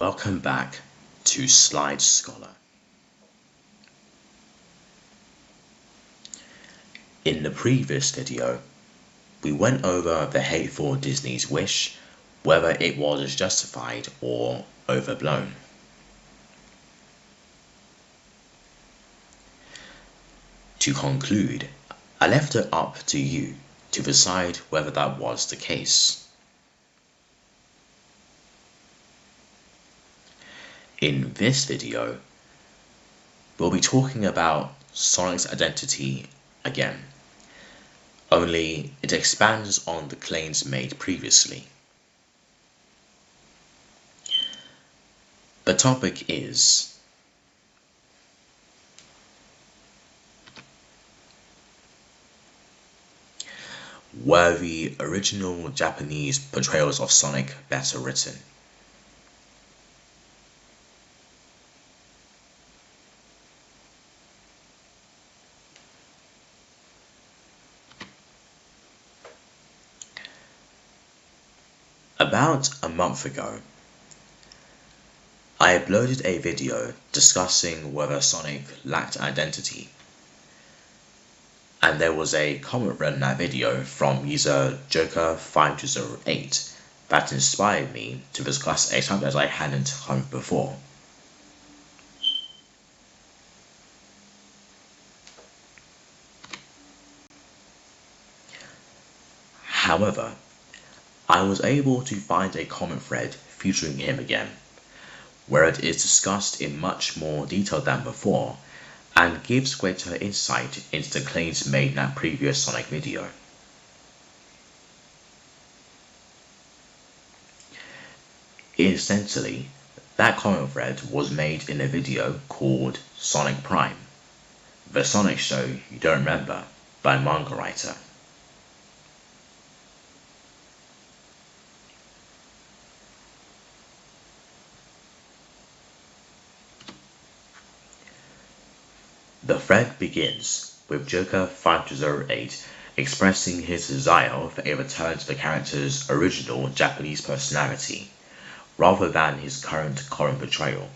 Welcome back to Slide Scholar. In the previous video, we went over the hate for Disney's Wish, whether it was justified or overblown. To conclude, I left it up to you to decide whether that was the case. In this video, we'll be talking about Sonic's identity again, only it expands on the claims made previously. The topic is were the original Japanese portrayals of Sonic better written? About a month ago, I uploaded a video discussing whether Sonic lacked identity, and there was a comment read in that video from user Joker5208 that inspired me to discuss a subject I hadn't covered before. However, I was able to find a comment thread featuring him again, where it is discussed in much more detail than before and gives greater insight into the claims made in that previous Sonic video. Incidentally, that comment thread was made in a video called Sonic Prime, the Sonic show you don't remember by manga writer. The thread begins with Joker5208 expressing his desire for a return to the character's original Japanese personality, rather than his current portrayal.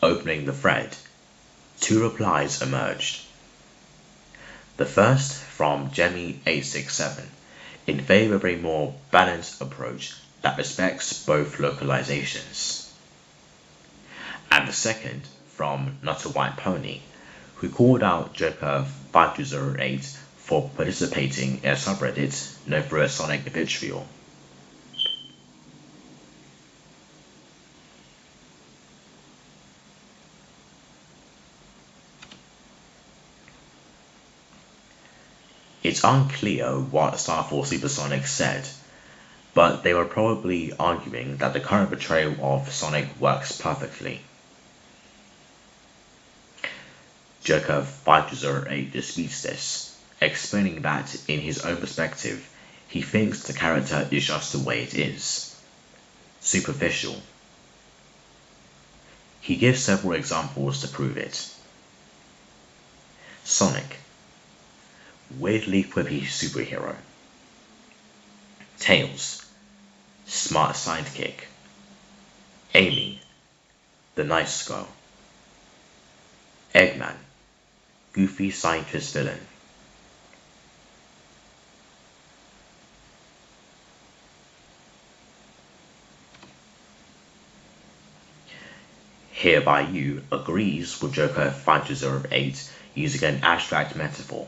Opening the thread, two replies emerged. The first from Jemmy867 in favor of a more balanced approach that respects both localizations, and the second from Not a White Pony, who called out Joker5208 for participating in a subreddit known for a Sonic vitriol. It's unclear what Star Force Supersonic said, but they were probably arguing that the current portrayal of Sonic works perfectly. Joker5208 disputes this, explaining that in his own perspective, he thinks the character is just the way it is. Superficial. He gives several examples to prove it. Sonic, weirdly quippy superhero. Tails, smart sidekick. Amy, the nice girl. Eggman, goofy scientist villain. Hereby You agrees with Joker5208 using an abstract metaphor,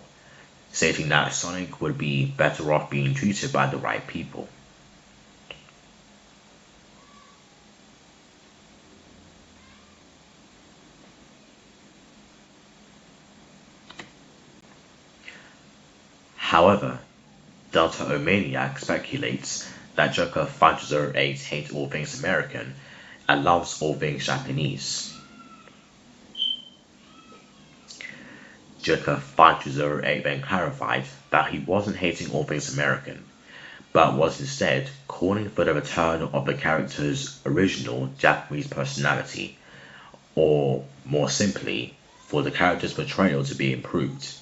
stating that Sonic would be better off being treated by the right people. However, Delta Omaniac speculates that Joker5208 hates all things American and loves all things Japanese. Joker5208 then clarified that he wasn't hating all things American, but was instead calling for the return of the character's original Japanese personality, or more simply, for the character's portrayal to be improved.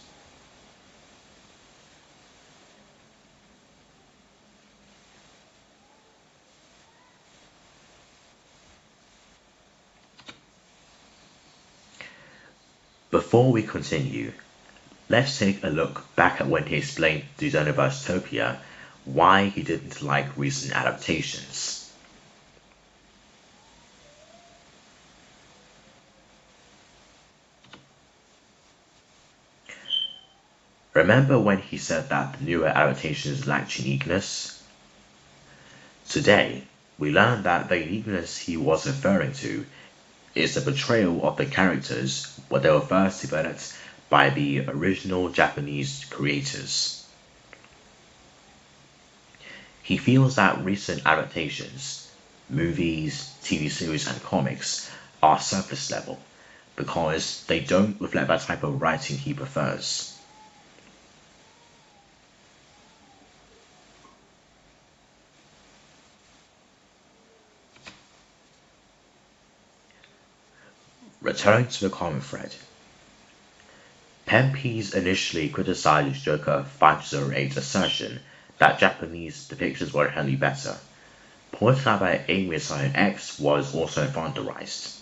Before we continue, let's take a look back at when he explained to Xenoverse why he didn't like recent adaptations. Remember when he said that the newer adaptations lacked uniqueness? Today, we learn that the uniqueness he was referring to is the portrayal of the characters when they were first developed by the original Japanese creators. He feels that recent adaptations, movies, TV series, and comics are surface level because they don't reflect that type of writing he prefers. Returning to the common thread, Pempies initially criticized Joker 508's assertion that Japanese depictions were inherently better, pointing out that Amy Scion X was also infantilized.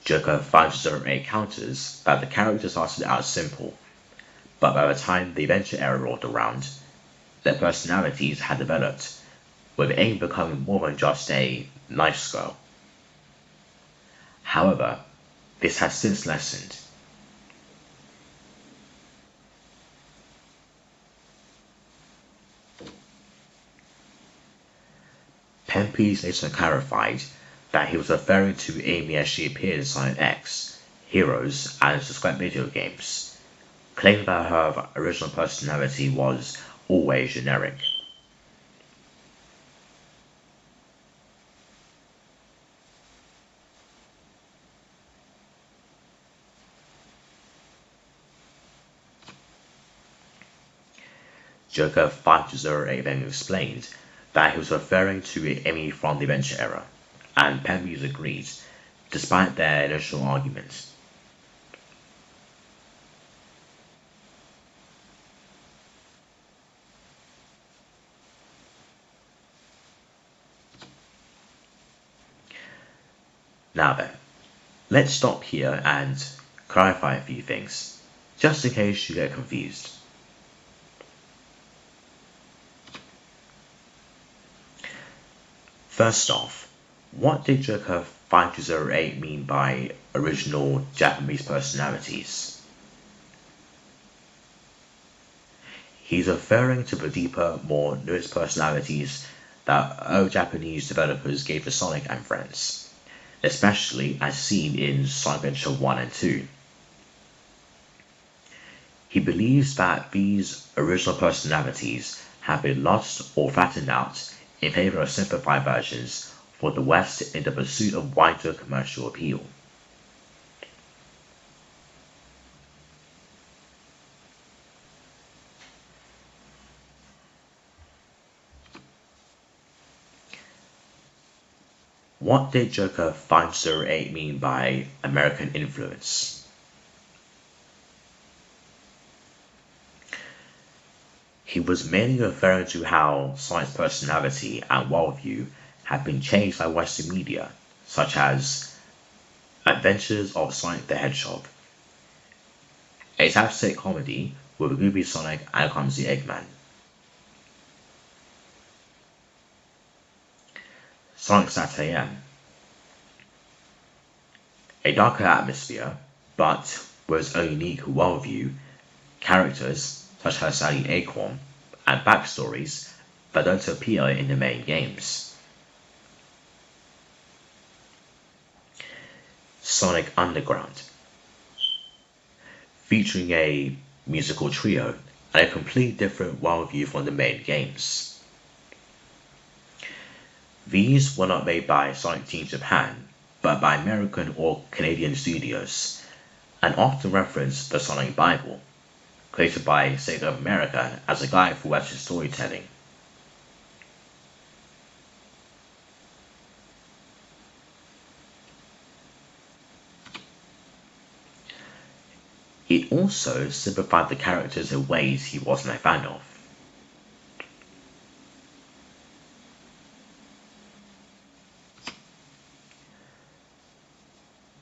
Joker 508 counters that the characters started out simple, but by the time the Adventure era rolled around, their personalities had developed, with Amy becoming more than just a nice girl. However, this has since lessened. Pempies later clarified that he was referring to Amy as she appeared in Scion X, Heroes, and subsequent video games, claiming that her original personality was always generic. Joker 508 then explained that he was referring to Amy from the Adventure era, and Pempies agreed, despite their initial arguments. Now then, let's stop here and clarify a few things, just in case you get confused. First off, what did Joker 508 mean by original Japanese personalities? He's referring to the deeper, more nuanced personalities that early Japanese developers gave to Sonic and friends, especially as seen in Sonic Adventure 1 and 2. He believes that these original personalities have been lost or flattened out in favor of simplified versions for the West in the pursuit of wider commercial appeal. What did Joker 508 mean by American influence? He was mainly referring to how Sonic's personality and worldview have been changed by Western media, such as Adventures of Sonic the Hedgehog, a slapstick comedy with a goofy Sonic and a clumsy Eggman. Sonic Sat a darker atmosphere, but with its own unique worldview, characters such as Sally Acorn, and backstories that don't appear in the main games. Sonic Underground, featuring a musical trio and a completely different worldview from the main games. These were not made by Sonic Team Japan, but by American or Canadian studios, and often reference the Sonic Bible, created by Sega of America as a guide for Western storytelling. It also simplified the characters in ways he wasn't a fan of.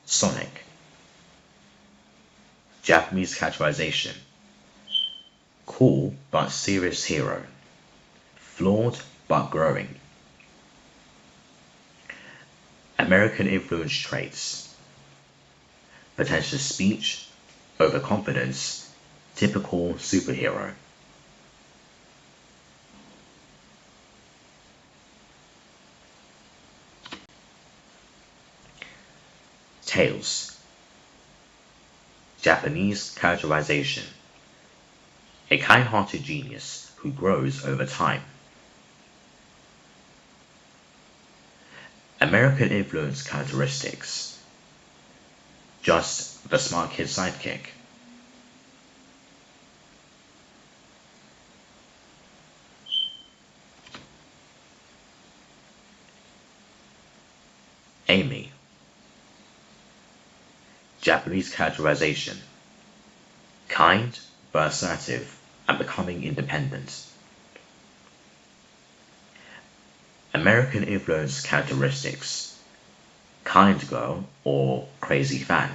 Sonic. Japanese characterization. Cool but serious hero. Flawed but growing. American influence traits. Potential speech, overconfidence, typical superhero. Tails. Japanese characterization. A kind-hearted genius who grows over time. American influence characteristics. Just the smart kid sidekick. Amy. Japanese characterization. Kind, but assertive, and becoming independent. American influence characteristics. Kind girl or crazy fan.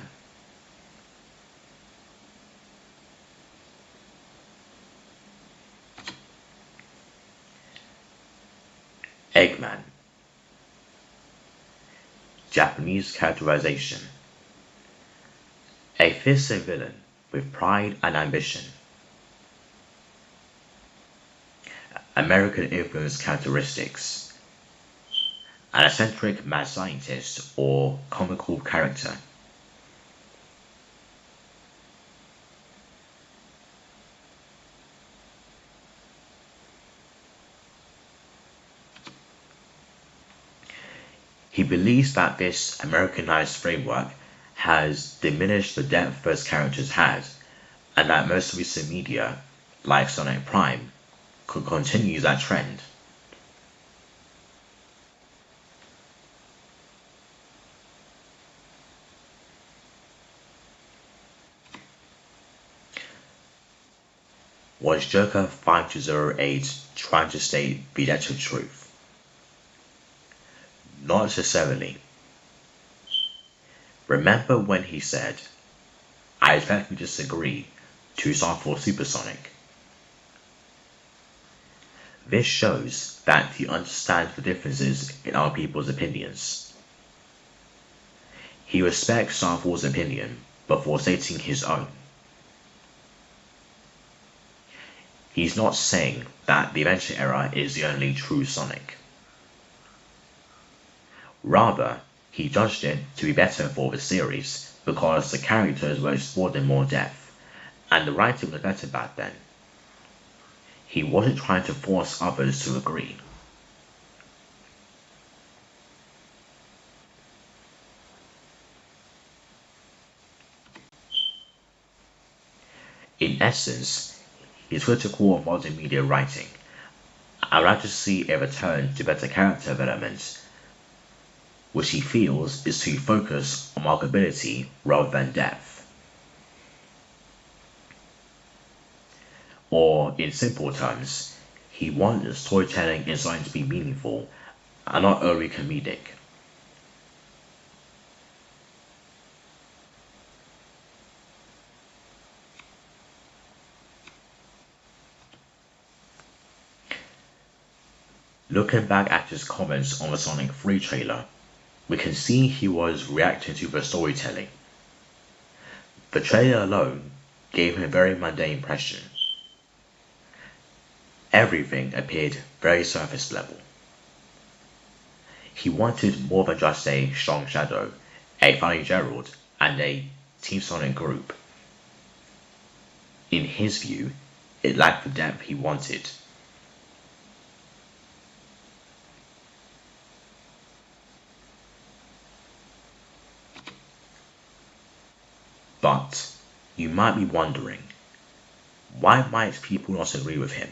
Eggman. Japanese characterization. A fearsome villain with pride and ambition. American influence characteristics. An eccentric mad scientist or comical character. He believes that this Americanized framework has diminished the depth those characters had, and that most recent media, like Sonic Prime, could continue that trend. Was Joker 5208 trying to state the actual truth? Not necessarily. Remember when he said, "I respectfully disagree" to Star Force Supersonic? This shows that he understands the differences in other people's opinions. He respects Star Wars' opinion before stating his own. He's not saying that the Adventure Era is the only true Sonic. Rather, he judged it to be better for the series because the characters were explored in more depth, and the writing was better back then. He wasn't trying to force others to agree. In essence, he's critical of modern media writing. I'd like to see a return to better character development, which he feels is too focused on marketability rather than depth. Or, in simple terms, he wants storytelling and science to be meaningful and not only comedic. Looking back at his comments on the Sonic 3 trailer, we can see he was reacting to the storytelling. The trailer alone gave him a very mundane impression. Everything appeared very surface level. He wanted more than just a strong Shadow, a funny Gerald, and a Team Sonic group. In his view, it lacked the depth he wanted. But you might be wondering, why might people not agree with him?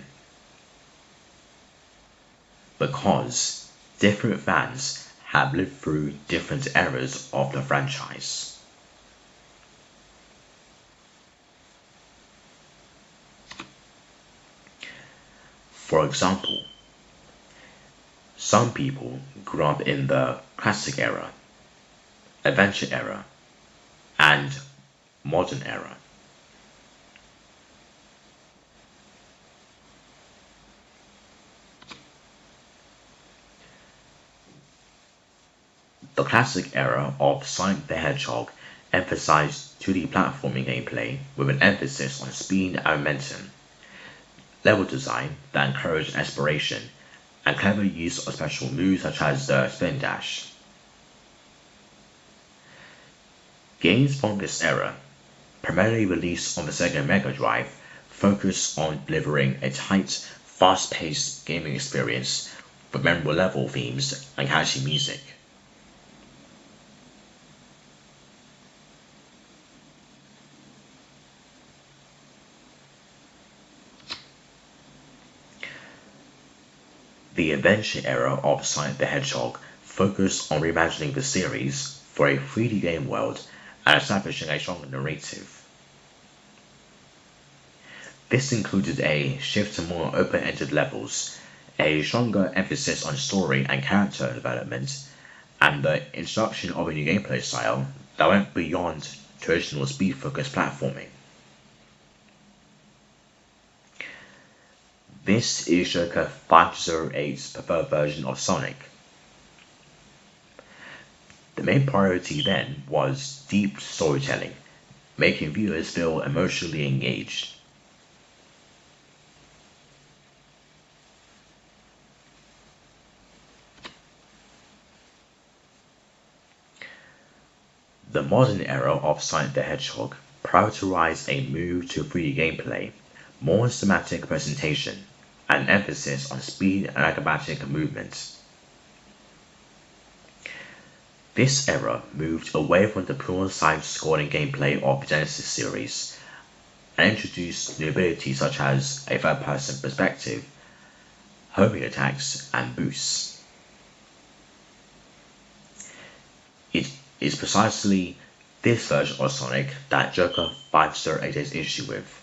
Because different fans have lived through different eras of the franchise. For example, some people grew up in the classic era, adventure era, and modern era. The classic era of Sonic the Hedgehog emphasized 2D platforming gameplay with an emphasis on speed and momentum, level design that encouraged exploration, and clever use of special moves such as the spin dash. Games from this era, primarily released on the Sega Mega Drive, focus on delivering a tight, fast-paced gaming experience with memorable level themes and catchy music. The adventure era of Sonic the Hedgehog focused on reimagining the series for a 3D game world and establishing a stronger narrative. This included a shift to more open-ended levels, a stronger emphasis on story and character development, and the introduction of a new gameplay style that went beyond traditional speed-focused platforming. This is Joker 508's preferred version of Sonic. The main priority then was deep storytelling, making viewers feel emotionally engaged. The modern era of Sonic the Hedgehog prioritized a move to 3D gameplay, more cinematic presentation, and emphasis on speed and acrobatic movements. This era moved away from the pure side-scrolling gameplay of the Genesis series and introduced new abilities such as a third-person perspective, homing attacks, and boosts. It is precisely this version of Sonic that Joker 508 takes issue with.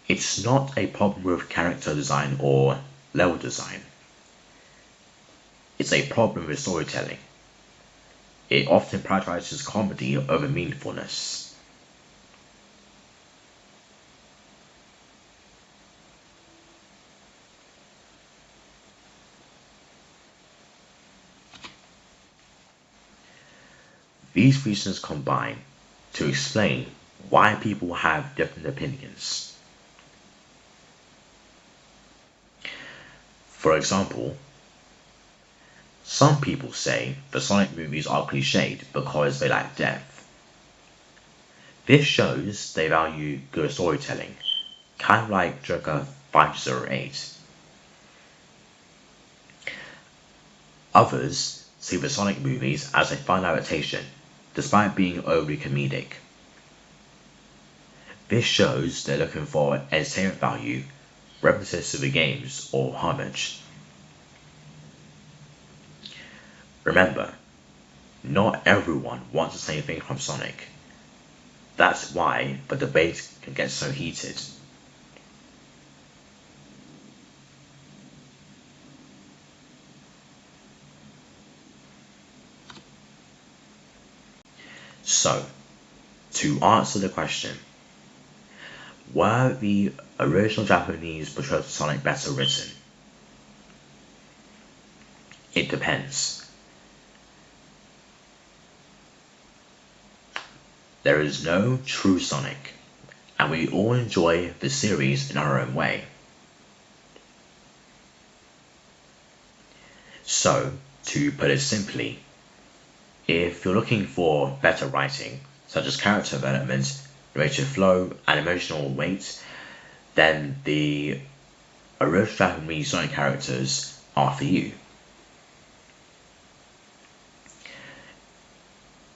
It's not a problem with character design or level design. It's a problem with storytelling. It often prioritizes comedy over meaningfulness. These reasons combine to explain why people have different opinions. For example, some people say the Sonic movies are cliched because they lack depth. This shows they value good storytelling, kind of like Joker 508. Others see the Sonic movies as a fun adaptation, despite being overly comedic. This shows they're looking for entertainment value, references to the games, or homage. Remember, not everyone wants the same thing from Sonic. That's why the debate can get so heated. So, to answer the question, were the original Japanese portrayals of Sonic better written? It depends. There is no true Sonic, and we all enjoy the series in our own way. So, to put it simply, if you're looking for better writing, such as character development, narrative flow, and emotional weight, then the original Japanese Sonic characters are for you.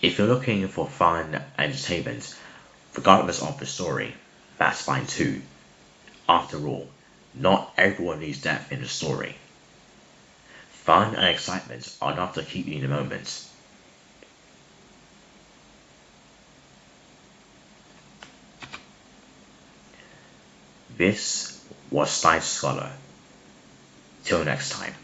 If you're looking for fun and entertainment, regardless of the story, that's fine too. After all, not everyone needs depth in the story. Fun and excitement are enough to keep you in the moment. This was Night Scholar. Till next time.